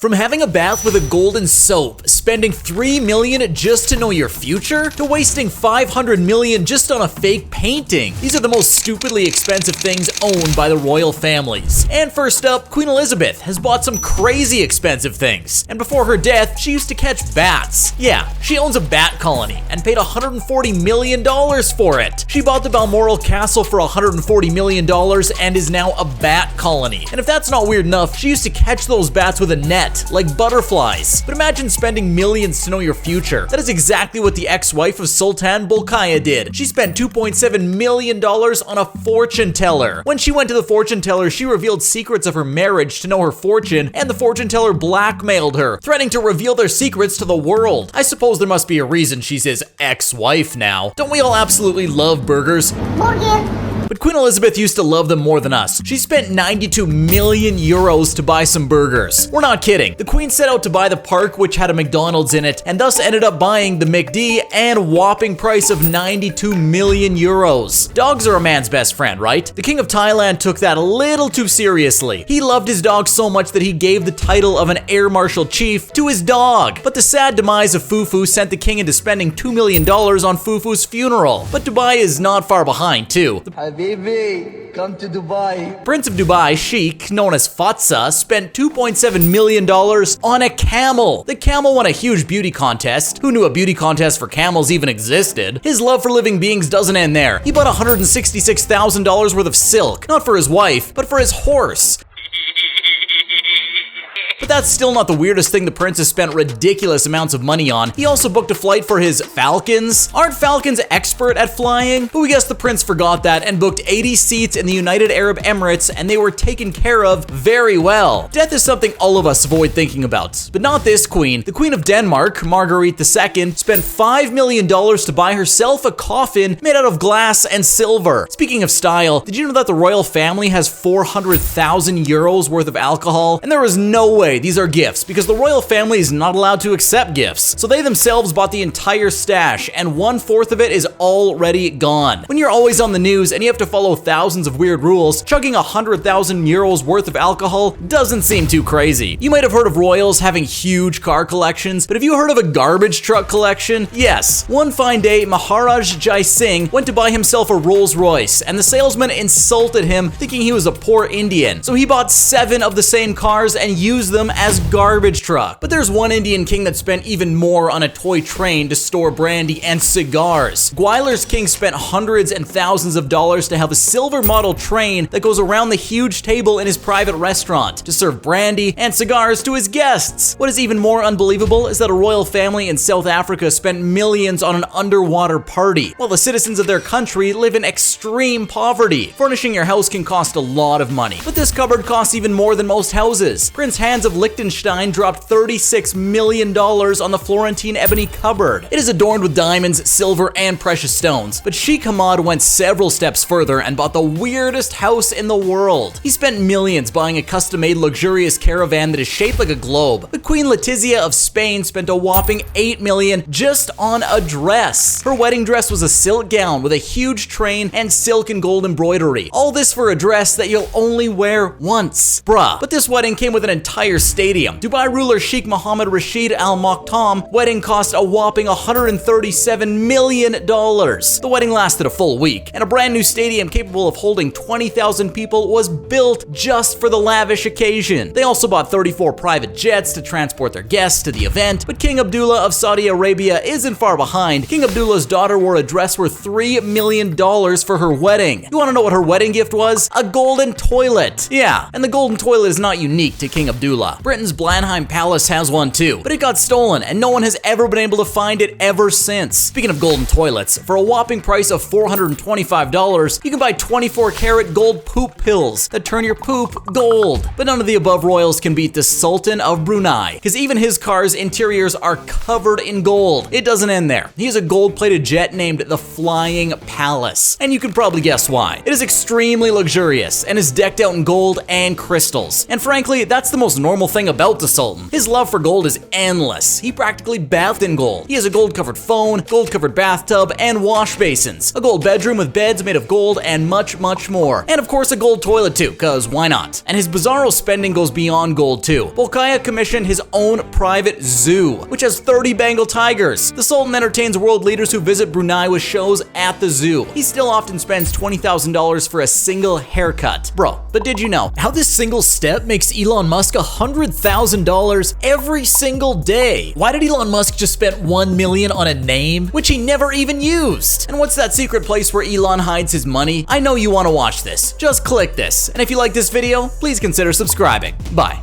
From having a bath with a golden soap, spending $3 million just to know your future, to wasting $500 million just on a fake painting. These are the most stupidly expensive things owned by the royal families. And first up, Queen Elizabeth has bought some crazy expensive things. And before her death, she used to catch bats. Yeah, she owns a bat colony and paid $140 million for it. She bought the Balmoral Castle for $140 million and is now a bat colony. And if that's not weird enough, she used to catch those bats with a net, like butterflies. But imagine spending millions to know your future. That is exactly what the ex-wife of Sultan Bolkiah did. She spent $2.7 million on a fortune teller. When she went to the fortune teller, she revealed secrets of her marriage to know her fortune, and the fortune teller blackmailed her, threatening to reveal their secrets to the world. I suppose there must be a reason she's his ex-wife now. Don't we all absolutely love burgers? But Queen Elizabeth used to love them more than us. She spent 92 million euros to buy some burgers. We're not kidding. The Queen set out to buy the park, which had a McDonald's in it, and thus ended up buying the McD and a whopping price of 92 million euros. Dogs are a man's best friend, right? The King of Thailand took that a little too seriously. He loved his dog so much that he gave the title of an Air Marshal Chief to his dog. But the sad demise of Fufu sent the king into spending $2 million on Fufu's funeral. But Dubai is not far behind, too. Habibi, come to Dubai. Prince of Dubai, Sheikh, known as Fatsa, spent $2.7 million on a camel. The camel won a huge beauty contest. Who knew a beauty contest for camels even existed? His love for living beings doesn't end there. He bought $166,000 worth of silk, not for his wife, but for his horse. But that's still not the weirdest thing the prince has spent ridiculous amounts of money on. He also booked a flight for his falcons. Aren't falcons expert at flying? But we guess the prince forgot that and booked 80 seats in the United Arab Emirates, and they were taken care of very well. Death is something all of us avoid thinking about, but not this queen. The Queen of Denmark, Marguerite II, spent $5 million to buy herself a coffin made out of glass and silver. Speaking of style, did you know that the royal family has 400,000 euros worth of alcohol? And there is no way these are gifts, because the royal family is not allowed to accept gifts. So they themselves bought the entire stash, and 1/4 of it is already gone. When you're always on the news and you have to follow thousands of weird rules, chugging 100,000 euros worth of alcohol doesn't seem too crazy. You might have heard of royals having huge car collections, but have you heard of a garbage truck collection? Yes. One fine day, Maharaj Jai Singh went to buy himself a Rolls Royce, and the salesman insulted him, thinking he was a poor Indian. So he bought 7 of the same cars and used them as garbage truck. But there's one Indian king that spent even more on a toy train to store brandy and cigars. Gwyler's king spent hundreds and thousands of dollars to have a silver model train that goes around the huge table in his private restaurant to serve brandy and cigars to his guests. What is even more unbelievable is that a royal family in South Africa spent millions on an underwater party, while the citizens of their country live in extreme poverty. Furnishing your house can cost a lot of money, but this cupboard costs even more than most houses. Prince Hans of Liechtenstein dropped $36 million on the Florentine ebony cupboard. It is adorned with diamonds, silver, and precious stones. But Sheikh Hamad went several steps further and bought the weirdest house in the world. He spent millions buying a custom-made luxurious caravan that is shaped like a globe. But Queen Letizia of Spain spent a whopping $8 million just on a dress. Her wedding dress was a silk gown with a huge train and silk and gold embroidery. All this for a dress that you'll only wear once. Bruh. But this wedding came with an entire stadium. Dubai ruler Sheikh Mohammed Rashid Al Maktoum wedding cost a whopping $137 million. The wedding lasted a full week, and a brand new stadium capable of holding 20,000 people was built just for the lavish occasion. They also bought 34 private jets to transport their guests to the event, but King Abdullah of Saudi Arabia isn't far behind. King Abdullah's daughter wore a dress worth $3 million for her wedding. You want to know what her wedding gift was? A golden toilet. Yeah, and the golden toilet is not unique to King Abdullah. Britain's Blenheim Palace has one too, but it got stolen and no one has ever been able to find it ever since. Speaking of golden toilets, for a whopping price of $425, you can buy 24-karat gold poop pills that turn your poop gold. But none of the above royals can beat the Sultan of Brunei, because even his car's interiors are covered in gold. It doesn't end there. He has a gold-plated jet named the Flying Palace, and you can probably guess why. It is extremely luxurious and is decked out in gold and crystals. And frankly, that's the most normal normal thing about the Sultan. His love for gold is endless. He practically bathed in gold. He has a gold-covered phone, gold-covered bathtub, and wash basins, a gold bedroom with beds made of gold, and much, much more. And of course a gold toilet too, cause why not? And his bizarro spending goes beyond gold too. Bolkiah commissioned his own private zoo, which has 30 Bengal tigers. The Sultan entertains world leaders who visit Brunei with shows at the zoo. He still often spends $20,000 for a single haircut. Bro, but did you know how this single step makes Elon Musk $100,000 every single day? Why did Elon Musk just spend $1 million on a name, which he never even used? And what's that secret place where Elon hides his money? I know you want to watch this. Just click this. And if you like this video, please consider subscribing. Bye.